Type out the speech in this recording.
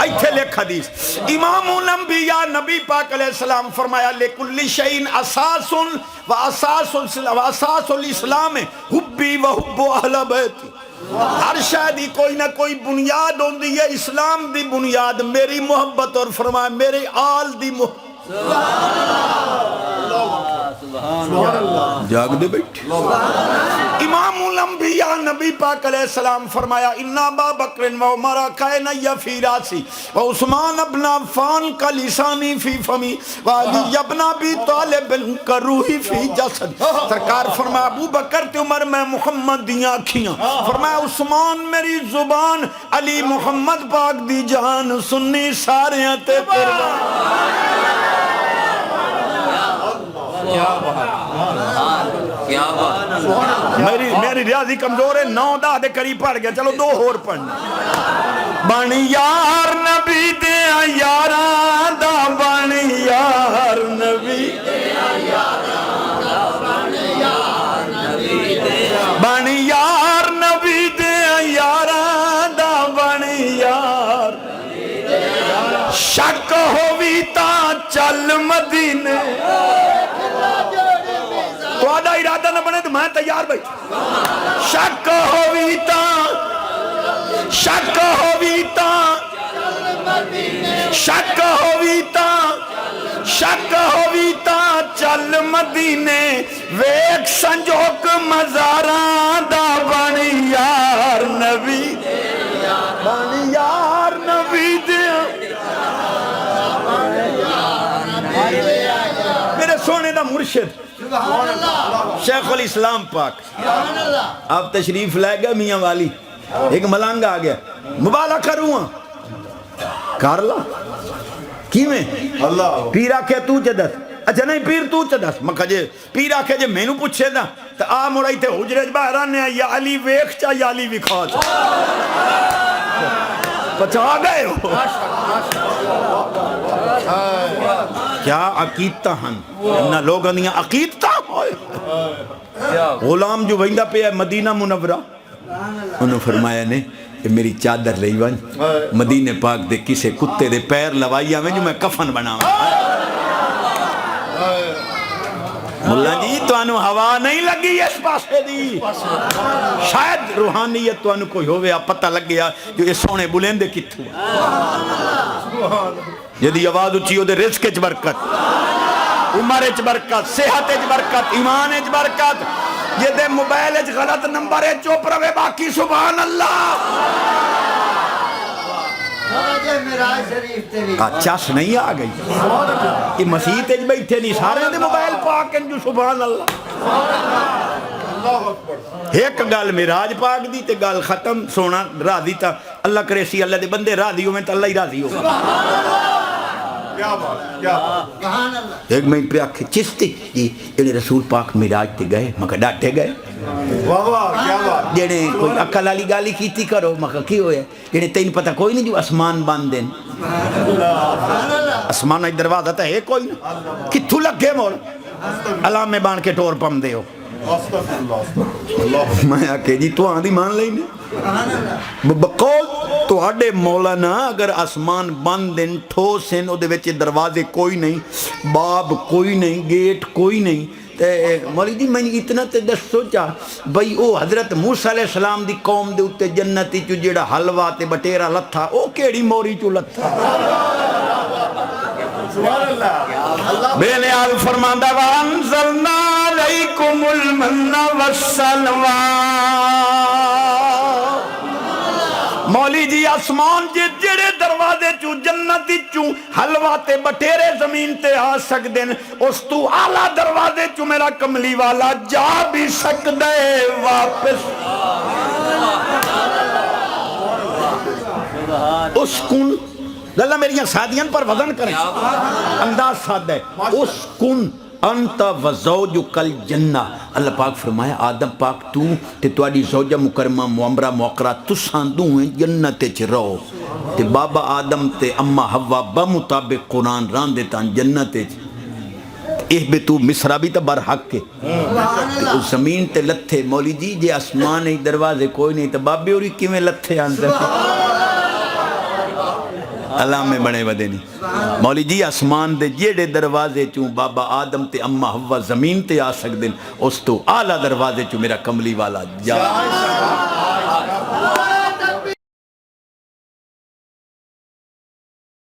ایتھے لکھ حدیث امام الانبیاء نبی پاک علیہ السلام فرمایا لکل شیء اساس و اساس الاسلام حبی و حب اہل بیتی، ہر شے دی کوئی نہ کوئی بنیاد ہوندی ہے، اسلام دی بنیاد میری محبت اور فرمایا میرے آل دی محبت۔ جاگ دے بیٹھے امام الانبیاء نبی پاک علیہ السلام فرمایا ان ابا بکر و عمر کان فی راسی و عثمان ابن عفان کا لسانی فی فمی و علی ابن ابی طالب کا روحی فی جسد۔ سرکار فرمایا ابو بکر تے عمر میں محمد دیاں اکھیاں، فرمایا عثمان میری زبان، علی محمد پاک دی جان، سنی ساریاں تے قربان۔ میری ریاضی کمزور ہے، 9-10 دے قریب پڑھ گیا، چلو 2 اور پڑھنا۔ بن یار نبی دیا یاران دا، بن یار نبی دیا یاران دا، بن یار نبی دیا، بن یار نبی دیا یاران دا، بن یار شک ہووی تا چل مدینے۔ تو آدھا ارادہ نہ بنے تو میں تیار بیٹھ، شک ہووی تا، شک ہووی تا، شک ہووی تا، شک ہووی تا چل مدینے، ویک سنجوک مزاران دا، بن یار نبی، بن یار نبی دیا، میرے سونے دا مرشد شیخ الاسلام پاک آپ تشریف لے گئے میاں والی، ایک ملنگ آ گیا، مبالغہ کروں کارلا کی میں پیر آکھے تو چدس، اچھا نہیں پیر تو چدس، مکہ جے پیر آکھے جے میں نو پوچھے دا تو آ مڑائی تے حجرے باہرانے یا علی ویخ چا یا علی وکھا چا، پچھا گئے ہو کیا عقیدتہ ہن انہا لوگ اندیاں عقیدتہ ہوئے۔ غلام جو ویندہ پہ ہے مدینہ منورہ، انہوں فرمایا نے کہ میری چادر لئی ون مدینہ پاک دے کسے کتے دے پیر لوائی آویں جو میں کفن بناؤں۔ ملا جی تو انہوں ہوا نہیں لگی اس پاسے دی، شاید روحانیت تو انہوں کوئی ہوئے پتہ لگ گیا جو یہ سونے بلندے کتھو جدی آواز اچھی ہو دے رزق اچ برکت، عمر اچ برکت، صحت اچ برکت، ایمان اچ برکت، یہ دے موبائل اچ غلط نمبر اچ چوپ روے باقی سبحان اللہ۔ چس نہیں آ گئی کہ مسیح اچ بیٹھے نہیں سارے دے موبائل پاک جو سبحان اللہ۔ ایک گل معراج پاک دی تے گل ختم، سونا راضی تا اللہ کرے سی اللہ دے بندے راضی ہوئے تو اللہ ہی راضی ہوگا۔ ایک میں پہ آکھے چستی جی جنہیں رسول پاک معراج تے گئے مکہ ڈاٹے گئے، جنہیں کوئی عقل والی گالی کیتی کرو مکہ کی ہوئے، جنہیں تین پتہ کوئی نہیں جو اسمان باندھ دیں، اسمان ایک دروازہ تا ہے کوئی نہیں، کتھو لگے مول علامے بان کے ٹور پم دے ہو۔ میں آکے جی تو آن دی مان لئی نہیں بقول تو آڈے مولانا اگر آسمان بندن ٹھوسن او دے وچے دروازے کوئی نہیں، باب کوئی نہیں، گیٹ کوئی نہیں، مولی جی میں اتنا تے دس سوچا بھئی او حضرت موسیٰ علیہ السلام دی قوم دے اتے جنتی چو جیڑا حلوہ تے بٹیرہ لتھا او کیڑی موری چو لتھا۔ بے نیاز فرماندہ وَانزَلْنَا عَلَيْكُمُ الْمَنَّ وَالسَّلْوَىٰ۔ مولی جی آسمان جی جڑے دروازے چو جنتی چو حلوہ تے بٹیرے زمین تے آ سکدیں، اس تو اعلیٰ دروازے چو میرا کملی والا جا بھی سکدے واپس۔ اس کن اللہ میری سادیاں پر وزن کریں، انداز سادہ ہے، اس کن انت وزوجک الجنہ، اللہ پاک فرمایا آدم پاک تو تے تواڈی زوجہ مکرمہ معمرہ موقرہ تساں دوویں جنت وچ رہو، تے بابا آدم تے اما حوا بمطابق قرآن راندے تاں جنت وچ اہبتو مصرا بھی تا برحق کے اس زمین تے لتھے۔ مولی جی جے آسمان ایک دروازے کوئی نہیں تو بابے اوری کیویں لتھے آندے اللہ میں بڑے ودے نہیں مولی جی آسمان دے جیڑے دروازے چوں بابا آدم تے اممہ ہوا زمین تے آ سکدن اس تو اعلیٰ دروازے چوں میرا کملی والا جا